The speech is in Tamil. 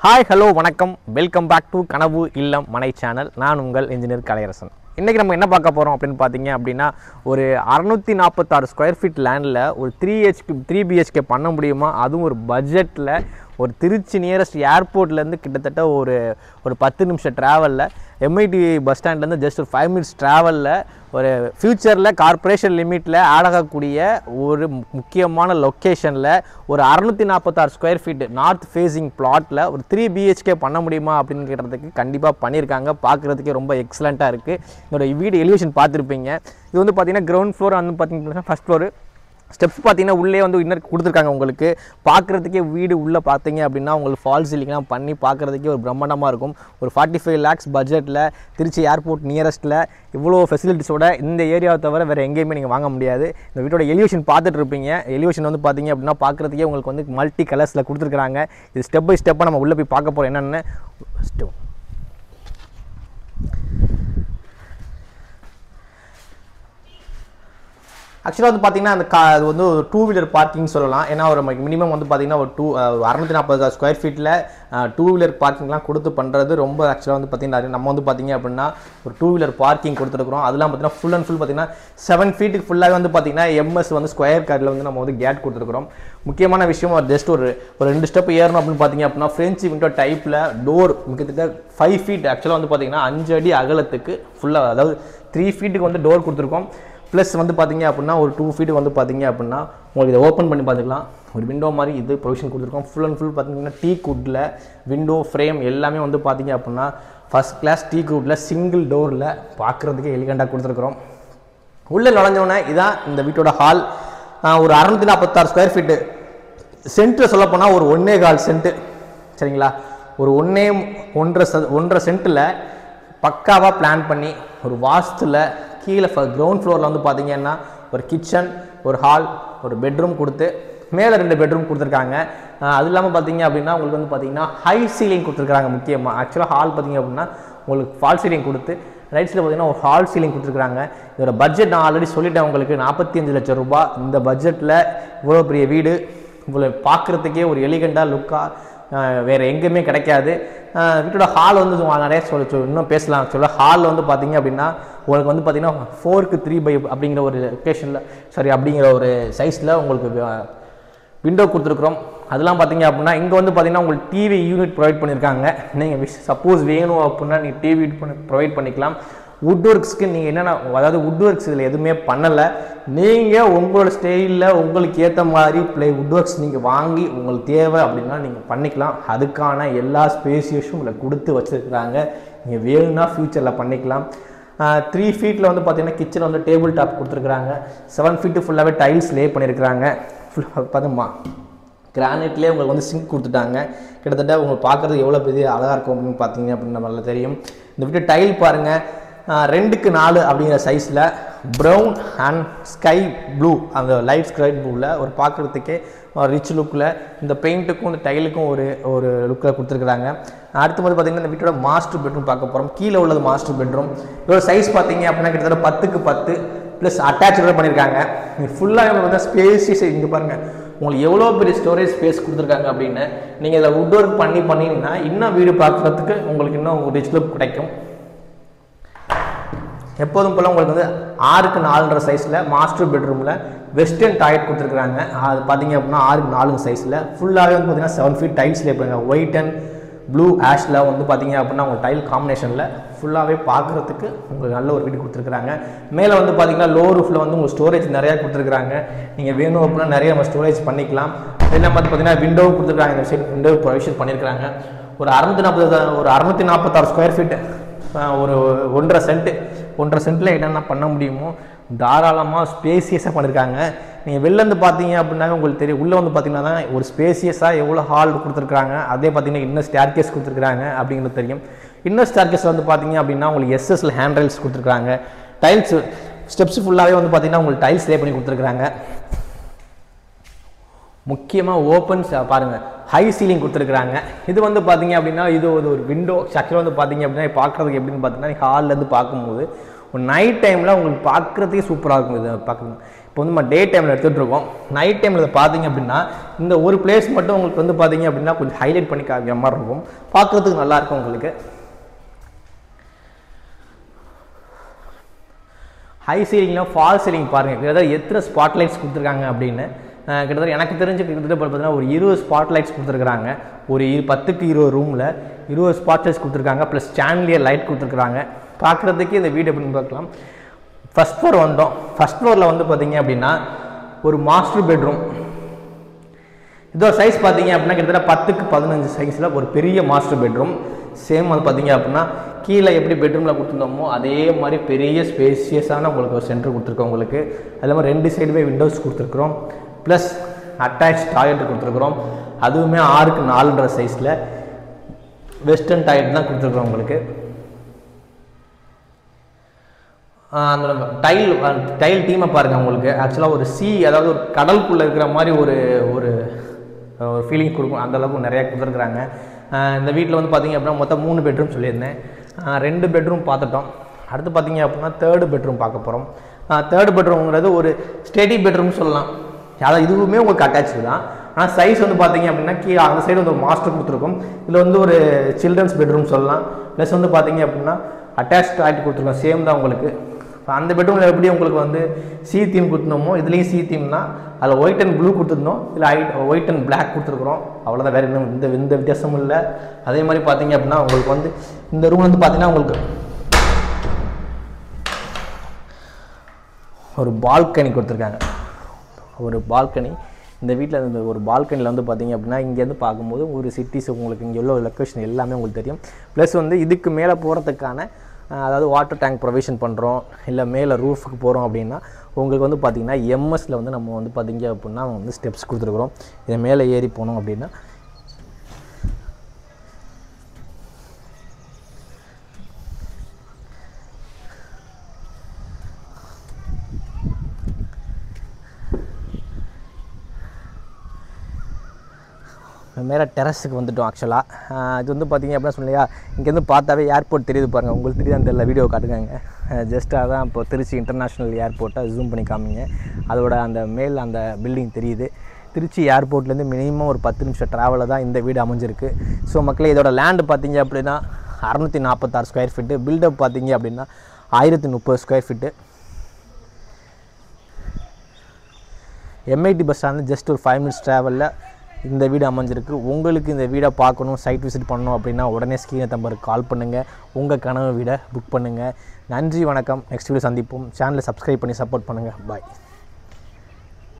ஹாய் ஹலோ வணக்கம் வெல்கம் பேக் டு கனவு இல்லம் மனை சேனல். நான் உங்கள் இன்ஜினியர் கலையரசன். இன்றைக்கி நம்ம என்ன பார்க்க போகிறோம் அப்படின்னு பார்த்தீங்க அப்படின்னா, ஒரு 646 ஸ்கொயர் ஃபீட் லேண்டில் ஒரு 3 BHK பண்ண முடியுமா? அதுவும் ஒரு பட்ஜெட்டில், ஒரு திருச்சி நியரஸ்ட் ஏர்போர்ட்லேருந்து கிட்டத்தட்ட ஒரு 10 நிமிஷம் ட்ராவலில், MIT பஸ் ஸ்டாண்ட்லேருந்து ஜஸ்ட் ஒரு 5 மினிட்ஸ் ட்ராவலில், ஒரு ஃப்யூச்சரில் கார்ப்பரேஷன் லிமிட்டில் ஆட் ஆகக்கூடிய ஒரு முக்கியமான லொக்கேஷனில் ஒரு 646 ஸ்கொயர் ஃபீட் நார்த் ஃபேஸிங் பிளாட்டில் ஒரு 3 BHK பண்ண முடியுமா அப்படின்னு கேட்டதுக்கு கண்டிப்பாக பண்ணியிருக்காங்க. பார்க்குறதுக்கே ரொம்ப எக்ஸலண்ட்டாக இருக்குது. இதோட வீடு எலிவேஷன் பார்த்துருப்பீங்க. இது வந்து பார்த்திங்கன்னா கிரவுண்ட் ஃப்ளோர் வந்து பார்த்திங்கன்னா ஃபஸ்ட் ஃப்ளோரு ஸ்டெப்ஸ் பார்த்தீங்கன்னா உள்ளே வந்து இன்னர் கொடுத்துருக்காங்க. உங்களுக்கு பார்க்குறதுக்கே வீடு உள்ளே பார்த்தீங்க அப்படின்னா உங்களுக்கு ஃபால் சீலிங்லாம் பண்ணி பார்க்குறதுக்கே ஒரு பிரம்மாண்டமாக இருக்கும். ஒரு 45 lakhs பட்ஜெட்டில் திருச்சி ஏர்போர்ட் நியரஸ்ட்டில் இவ்வளோ ஃபெசிலிட்டிஸோட இந்த ஏரியாவை தவிர வேறு எங்கேயுமே நீங்கள் வாங்க முடியாது. இந்த வீட்டோட எலிவேஷன் பார்த்துட்டு இருப்பீங்க. எலிவேஷன் வந்து பார்த்தீங்க அப்படின்னா பார்க்குறதுக்கே உங்களுக்கு வந்து மல்டி கலர்ஸில் கொடுத்துருக்காங்க. இது ஸ்டெப் பை ஸ்டெப்பாக நம்ம உள்ளே போய் பார்க்க போகிறோம். என்னென்னு ஆக்சுவலாக வந்து பார்த்தீங்கன்னா அது வந்து ஒரு 2 வீலர் பார்க்கிங் சொல்லலாம். ஏன்னா ஒரு மினிமம் வந்து பார்த்தீங்கன்னா ஒரு 640 ஸ்கொயர் ஃபீட்டில் 2 வீலர் பார்க்கிங்லாம் கொடுத்து பண்ணுறது ரொம்ப ஆக்சுவலாக வந்து பார்த்தீங்கன்னா நம்ம வந்து பார்த்தீங்க அப்படின்னா ஒரு 2 வீலர் பார்க்கிங் கொடுத்துருக்குறோம். அதெல்லாம் பார்த்தீங்கன்னா ஃபுல் அண்ட் ஃபுல் பார்த்தீங்கன்னா 7 ஃபீட்டுக்கு ஃபுல்லாக வந்து பார்த்தீங்கன்னா MS வந்து ஸ்கொயர் கார்டில் வந்து நம்ம வந்து கேட் கொடுத்துருக்குறோம். முக்கியமான விஷயம் ஜஸ்ட் ஒரு 2 ஸ்டெப் ஏறணும் அப்படின்னு பார்த்தீங்க அப்படின்னா ஃப்ரெஞ்ச் விண்டோ டைப்பில் டோர் கிட்டத்தட்ட 5 ஃபீட் ஆக்சுவலாக வந்து பார்த்தீங்கன்னா 5 அடி அகலத்துக்கு ஃபுல்லாக, அதாவது 3 ஃபீட்டுக்கு வந்து டோர் கொடுத்துருக்கோம். ப்ளஸ் வந்து பார்த்தீங்க அப்படின்னா ஒரு 2 ஃபீட்டு வந்து பார்த்தீங்க அப்படின்னா உங்களுக்கு இதை ஓப்பன் பண்ணி பார்த்துக்கலாம். ஒரு விண்டோ மாதிரி இது ப்ரொவிஷன் கொடுத்துருக்கோம். ஃபுல் அண்ட் ஃபுல் பார்த்தீங்கன்னா டீக் வுட்டில் விண்டோ ஃப்ரேம் எல்லாமே வந்து பார்த்தீங்க அப்படின்னா ஃபஸ்ட் கிளாஸ் டீக் வுட்டில் சிங்கிள் டோரில் பார்க்குறதுக்கு எலிகண்டாக கொடுத்துருக்குறோம். உள்ளே நுழைஞ்சோன்னே இதான் இந்த வீட்டோட ஹால். ஒரு 646 ஸ்கொயர் ஃபீட்டு. சென்ட்டில் சொல்லப்போனால் ஒரு 1.25 சென்ட்டு, சரிங்களா? ஒரு 1.5 சென்ட்டில் பக்காவாக பிளான் பண்ணி ஒரு வாஸ்துவில் கீழே கிரவுண்ட் ஃப்ளோரில் வந்து பார்த்தீங்கன்னா ஒரு கிச்சன், ஒரு ஹால், ஒரு பெட்ரூம் கொடுத்து மேலே 2 பெட்ரூம் கொடுத்துருக்காங்க. அது இல்லாமல் பார்த்தீங்க அப்படின்னா உங்களுக்கு வந்து பார்த்தீங்கன்னா ஹை சீலிங் கொடுத்துருக்காங்க. முக்கியமாக ஆக்சுவலாக ஹால் பார்த்தீங்க அப்படின்னா உங்களுக்கு ஃபால் சீலிங் கொடுத்து ரைட் சைடில் பார்த்தீங்கன்னா ஒரு ஹால் சீலிங் கொடுத்துருக்காங்க. இதோட பட்ஜெட் நான் ஆல்ரெடி சொல்லிட்டேன் உங்களுக்கு, 45 லட்சம் ரூபாய். இந்த பட்ஜெட்டில் இவ்வளோ பெரிய வீடு இவ்வளோ பார்க்குறதுக்கே ஒரு எலிகண்டாக லுக்காக வேறு எங்கேயுமே கிடைக்காது. வீட்டோட ஹால் வந்து நிறைய இன்னும் பேசலாம். ஆக்சுவலாக ஹால் வந்து பார்த்தீங்க அப்படின்னா உங்களுக்கு வந்து பார்த்தீங்கன்னா 4:3 அப்படிங்கிற ஒரு லொக்கேஷனில் அப்படிங்கிற ஒரு சைஸில் உங்களுக்கு விண்டோ கொடுத்துருக்குறோம். அதெல்லாம் பார்த்தீங்க அப்படின்னா இங்கே வந்து பார்த்தீங்கன்னா உங்களுக்கு டிவி யூனிட் ப்ரொவைட் பண்ணியிருக்காங்க. நீங்கள் சப்போஸ் வேணும் அப்படின்னா நீங்கள் டிவி ப்ரொவைட் பண்ணிக்கலாம். வுட் ஒர்க்ஸ்க்கு நீங்கள் என்னென்ன, அதாவது வுட் ஒர்க்ஸ் இதில் எதுவுமே பண்ணலை. நீங்கள் உங்களோட ஸ்டைலில் உங்களுக்கு ஏற்ற மாதிரி வுட் ஒர்க்ஸ் நீங்கள் வாங்கி உங்களுக்கு தேவை அப்படின்னா நீங்கள் பண்ணிக்கலாம். அதுக்கான எல்லா ஸ்பேசியஸும் உங்களை கொடுத்து வச்சுருக்குறாங்க. நீங்கள் வேணும்னா ஃப்யூச்சரில் பண்ணிக்கலாம். 3 ஃபீட்டில் வந்து பார்த்தீங்கன்னா கிச்சன் வந்து டேபிள் டாப் கொடுத்துருக்குறாங்க. 7 ஃபீட்டு ஃபுல்லாகவே டைல்ஸ் லே பண்ணியிருக்கிறாங்க. ஃபுல்லாக பார்த்துமா கிரானைட்லேயே உங்களுக்கு வந்து சிங்க் கொடுத்துட்டாங்க. கிட்டத்தட்ட உங்களுக்கு பார்க்குறது எவ்வளோ பெரிய அழகாக இருக்கும் அப்படின்னு பார்த்தீங்க அப்படின்னு நம்மளால தெரியும். இந்த வீட்டு டைல் பாருங்கள், 2:4 அப்படிங்கிற சைஸில் ப்ரௌன் அண்ட் ஸ்கை ப்ளூ, அந்த லைட் ஸ்கை ப்ளூவில் ஒரு பார்க்குறதுக்கே ரிச் லுக்கில் இந்த பெயிண்ட்டுக்கும் இந்த டைலுக்கும் ஒரு லுக்கில் கொடுத்துருக்குறாங்க. அடுத்து வந்து பார்த்திங்கன்னா இந்த வீட்டோட மாஸ்டர் பெட்ரூம் பார்க்க போகிறோம். கீழே உள்ளது மாஸ்டர் பெட்ரூம். இதோட சைஸ் பார்த்தீங்க அப்படின்னா கிட்டத்தட்ட 10x10 ப்ளஸ் அட்டாச்சோட பண்ணியிருக்காங்க. ஃபுல்லாக வந்து ஸ்பேசியஸ் இங்கே பாருங்கள் உங்களுக்கு எவ்வளோ பெரிய ஸ்டோரேஜ் ஸ்பேஸ் கொடுத்துருக்காங்க அப்படின்னு. நீங்கள் இதில் வுட் ஒர்க் பண்ணிங்கன்னா இன்னும் வீடு பார்க்குறதுக்கு உங்களுக்கு இன்னும் ரிச் லுக் கிடைக்கும். எப்போதும் போல் உங்களுக்கு வந்து 6x4 சைஸில் மாஸ்டர் பெட்ரூமில் வெஸ்டர்ன் டாய்லெட் கொடுத்துருக்குறாங்க. அது பார்த்தீங்க அப்படின்னா 6x4 சைஸில் ஃபுல்லாகவே வந்து பார்த்தீங்கன்னா 7 ஃபீட் டைல்ஸ் லேப்பாங்க. ஒயிட் அண்ட் ப்ளூ ஆஷில் வந்து பார்த்தீங்க அப்படின்னா உங்கள் டைல் காம்பினேஷனில் ஃபுல்லாகவே பார்க்குறதுக்கு உங்களுக்கு நல்ல ஒரு வீடு கொடுத்துருக்குறாங்க. மேலே வந்து பார்த்தீங்கன்னா லோ ரூஃபில் வந்து உங்களுக்கு ஸ்டோரேஜ் நிறையா கொடுத்துருக்குறாங்க. நீங்கள் வேணும் அப்படின்னா நிறைய நம்ம ஸ்டோரேஜ் பண்ணிக்கலாம். இதெல்லாம் பார்த்து பார்த்தீங்கன்னா விண்டோ கொடுத்துருக்காங்க. இந்த சைட் விண்டோ ப்ரொவிஷன் பண்ணியிருக்கிறாங்க. ஒரு 646 ஸ்கொயர் ஃபீட்டு, ஒரு 1.5 சென்ட்டில் என்னென்ன பண்ண முடியுமோ தாராளமாக ஸ்பேசியஸாக பண்ணியிருக்காங்க. நீங்கள் வெளிலேருந்து பார்த்தீங்க அப்படின்னா உங்களுக்கு தெரியும். உள்ளே வந்து பார்த்தீங்கன்னா தான் ஒரு ஸ்பேசியஸாக எவ்வளோ ஹால் கொடுத்துருக்குறாங்க. அதே பார்த்தீங்கன்னா இன்னும் ஸ்டேர்கேஸ் கொடுத்துருக்குறாங்க அப்படிங்கிறது தெரியும். இன்னும் ஸ்டேர்கேஸில் வந்து பார்த்தீங்க அப்படின்னா உங்களுக்கு SSL ஹேண்ட் ரைல்ஸ் கொடுத்துருக்குறாங்க. டைல்ஸ் ஸ்டெப்ஸ் ஃபுல்லாகவே வந்து பார்த்தீங்கன்னா உங்களுக்கு டைல்ஸ் லே பண்ணி கொடுத்துருக்குறாங்க. முக்கியமாக ஓப்பன்ஸ் பாருங்கள், ஹை சீலிங் கொடுத்துருக்குறாங்க. இது வந்து பார்த்தீங்க அப்படின்னா இது ஒரு விண்டோ. ஆக்சுவலாக வந்து பார்த்தீங்க அப்படின்னா பார்க்குறதுக்கு எப்படின்னு பார்த்தீங்கன்னா ஹால்லேருந்து பார்க்கும்போது ஒரு நைட் டைமில் உங்களுக்கு பார்க்குறதுக்கே சூப்பராக இருக்கும். இது பார்க்குறது இப்போ வந்து நம்ம டே டைமில் எடுத்துகிட்டு இருக்கோம். நைட் டைமில் இதை பார்த்தீங்க அப்படின்னா இந்த ஒரு பிளேஸ் மட்டும் உங்களுக்கு வந்து பார்த்தீங்க அப்படின்னா கொஞ்சம் ஹைலைட் பண்ணி காமிக்கிற மாதிரி இருக்கும், பார்க்குறதுக்கு நல்லாயிருக்கும் உங்களுக்கு. ஹை சீலிங்கில் ஃபால் சீலிங் பாருங்கள், கிட்டத்தட்ட எத்தனை ஸ்பாட் லைட்ஸ் கொடுத்துருக்காங்க அப்படின்னு. கிட்டத்தட்ட எனக்கு தெரிஞ்சு கிட்டத்தட்ட பார்த்தீங்கன்னா ஒரு 20 ஸ்பாட் லைட்ஸ் கொடுத்துருக்குறாங்க. ஒரு 10க்கு 20 ரூமில் 20 ஸ்பாட் லைட்ஸ் கொடுத்துருக்காங்க. ப்ளஸ் சாண்டிலியர் லைட் கொடுத்துருக்குறாங்க. பார்க்குறதுக்கு இந்த வீடு எப்படின்னு பார்க்கலாம். ஃபஸ்ட் ஃப்ளோர் வந்தோம். ஃபஸ்ட் ஃப்ளோரில் வந்து பார்த்தீங்க அப்படின்னா ஒரு மாஸ்டர் பெட்ரூம். இதோட சைஸ் பார்த்தீங்க அப்படின்னா கிட்டத்தட்ட 10க்கு 15 சைஸில் ஒரு பெரிய மாஸ்டர் பெட்ரூம். சேம் வந்து பார்த்தீங்க அப்படின்னா கீழே எப்படி பெட்ரூமில் கொடுத்துருந்தோமோ அதே மாதிரி பெரிய ஸ்பேசியஸான உங்களுக்கு ஒரு சென்டர் கொடுத்துருக்கோம். உங்களுக்கு அது மாதிரி 2 சைடுமே விண்டோஸ் கொடுத்துருக்குறோம். ப்ளஸ் அட்டாச் டாய்லெட் கொடுத்துருக்குறோம். அதுவுமே 6க்கு 4 சைஸில் வெஸ்டர்ன் டாய்லெட் தான் கொடுத்துருக்குறோம் உங்களுக்கு. அந்த டைல் டீமை பாருங்கள். உங்களுக்கு ஆக்சுவலாக ஒரு அதாவது ஒரு கடலுக்குள்ளே இருக்கிற மாதிரி ஒரு ஒரு ஃபீலிங் கொடுக்கும். அந்தளவுக்கு நிறையா கொடுத்துருக்குறாங்க. இந்த வீட்டில் வந்து பார்த்திங்க அப்படின்னா மொத்தம் 3 பெட்ரூம் சொல்லியிருந்தேன். 2 பெட்ரூம் பார்த்துட்டோம். அடுத்து பார்த்திங்க அப்படின்னா 3rd பெட்ரூம் பார்க்க போகிறோம். 3rd பெட்ரூம்ங்கிறது ஒரு ஸ்டெடி பெட்ரூம் சொல்லலாம். அதாவது இதுவுமே உங்களுக்கு அட்டாச்சு தான். ஆனால் சைஸ் வந்து பார்த்தீங்க அப்படின்னா கீழே அந்த சைடு வந்து ஒரு மாஸ்டர் கொடுத்துருக்கோம். இதில் வந்து ஒரு சில்ட்ரன்ஸ் பெட்ரூம் சொல்லலாம். ப்ளஸ் வந்து பார்த்தீங்க அப்படின்னா அட்டாச் டாய்லெட் கொடுத்துருக்கோம். சேம் தான் உங்களுக்கு. அந்த பெட்ரூமில் எப்படி உங்களுக்கு வந்து சி தீம் கொடுத்துருந்தோமோ இதுலேயும் சி தீம் தான். அதில் ஒயிட் அண்ட் ப்ளூ கொடுத்துருந்தோம். இதில் ஒயிட் அண்ட் பிளாக் கொடுத்துருக்குறோம். அவ்வளோதான், வேறு இன்னும் எந்த வித்தியாசமும் இல்லை. அதே மாதிரி பார்த்தீங்க அப்படின்னா உங்களுக்கு வந்து இந்த ரூம் வந்து பார்த்தீங்கன்னா உங்களுக்கு ஒரு பால்கனி கொடுத்துருக்காங்க. ஒரு பால்கனி இந்த வீட்டில் இருந்த ஒரு பால்கனியில் வந்து பார்த்தீங்க அப்படின்னா இங்கேருந்து பார்க்கும்போது ஒரு சிட்டிஸ் உங்களுக்கு இங்கே உள்ள லொக்கேஷன் எல்லாமே உங்களுக்கு தெரியும். ப்ளஸ் வந்து இதுக்கு மேலே போகிறதுக்கான அதாவது வாட்டர் டேங்க் ப்ரொவிஷன் பண்ணுறோம், இல்லை மேலே ரூஃபுக்கு போகிறோம் அப்படின்னா உங்களுக்கு வந்து பார்த்திங்கன்னா எம்எஸ்சில் வந்து நம்ம வந்து பார்த்திங்க அப்படின்னா வந்து ஸ்டெப்ஸ் கொடுத்துருக்குறோம். இதை மேலே ஏறி போனோம் அப்படின்னா மேலே டெரஸுக்கு வந்துவிட்டோம். ஆக்சுவலாக இது வந்து பார்த்திங்க அப்படின்னா சொல்லியா இங்கேருந்து பார்த்தாவே ஏர்போர்ட் தெரியுது பாருங்கள். உங்களுக்கு தெரியுது தெரியல, வீடியோ காட்டுங்க. ஜஸ்ட் அதான் இப்போ திருச்சி இன்டர்நேஷ்னல் ஏர்போர்ட்டை ஜூம் பண்ணி காமிங்க. அதோட அந்த மேல் அந்த பில்டிங் தெரியுது. திருச்சி ஏர்போர்ட்லேருந்து மினிமம் ஒரு 10 நிமிஷம் ட்ராவலில் தான் இந்த வீடு அமைஞ்சிருக்கு. ஸோ மக்களே இதோட லேண்டு பார்த்திங்க அப்படின்னா 646 ஸ்கொயர் ஃபீட்டு. பில்டப் பார்த்திங்க அப்படின்னா 1030 square feet. MIT bus stand just ஒரு 5 மினிட்ஸ் ட்ராவலில் இந்த வீடு அமைஞ்சிருக்கு. உங்களுக்கு இந்த வீடை பார்க்கணும், சைட் விசிட் பண்ணணும் அப்படின்னா உடனே ஸ்க்ரீனை நம்பருக்கு கால் பண்ணுங்கள். உங்கள் கனவு வீடை புக் பண்ணுங்கள். நன்றி, வணக்கம். நெக்ஸ்ட் வீடியோ சந்திப்போம். சேனலை சப்ஸ்கிரைப் பண்ணி சப்போர்ட் பண்ணுங்கள். பாய்.